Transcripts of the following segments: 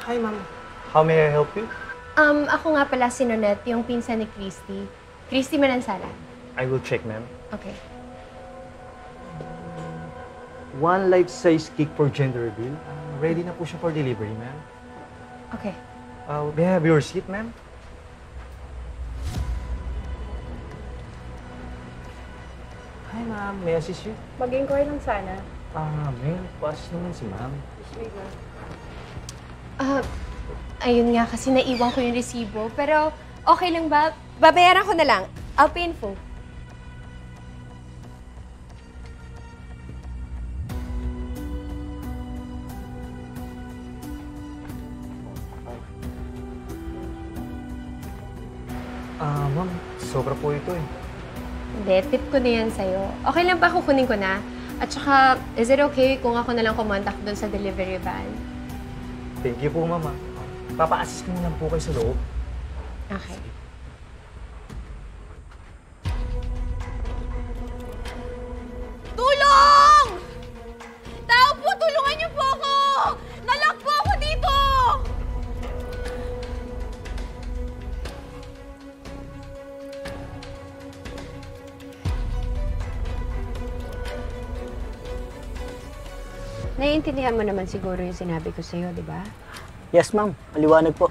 Hi, ma'am. How may I help you? Ako nga pala si Nonette, yung pinsan ni Christy. Christy Manansala. I will check, ma'am. Okay. One life-size cake for gender reveal. Ready na po siya for delivery, ma'am. Okay. May I have your seat, ma'am? Hi, ma'am. May I assist you? Mag-inquire lang sana. Ma'am. Pass naman si ma'am. Ayun nga kasi naiwan ko yung resibo. Pero okay lang ba? Babayaran ko na lang. I'll pay in full. Ma'am. Sobra po ito eh. Hindi, tip ko na yan sa'yo. Okay lang ba kukunin ko na? At saka, is it okay kung ako na lang kumontak doon sa delivery van? Thank you po, ma'am. Papa-assist ko muna po kayo sa loob. Okay. Tulong! Tao po, tulungan niyo po ako! Nalock po ako dito! Naiintindihan mo naman siguro yung sinabi ko sa'yo, di ba? Yes, ma'am. Maliwanag po.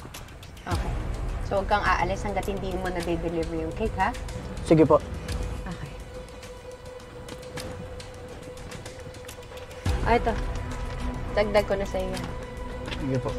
Okay. So, huwag kang aalis hanggat hindi mo na-deliver yung cake, ha? Sige po. Okay. Ito. Dagdag ko na sa'yo yan. Sige po.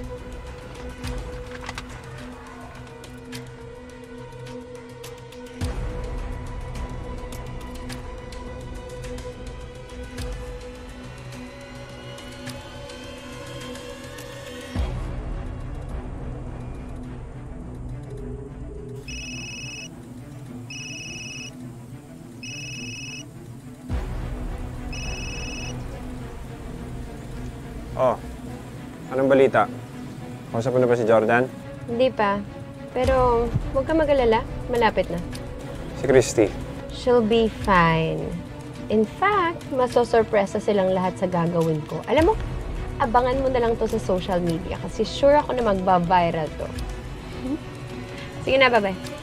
Oh, anong balita? Kausap mo na ba si Jordan? Hindi pa. Pero, huwag ka mag-alala. Malapit na. Si Christy. She'll be fine. In fact, masosurpresa silang lahat sa gagawin ko. Alam mo, abangan mo na lang to sa social media kasi sure ako na magba-viral to. Sige na, bye-bye.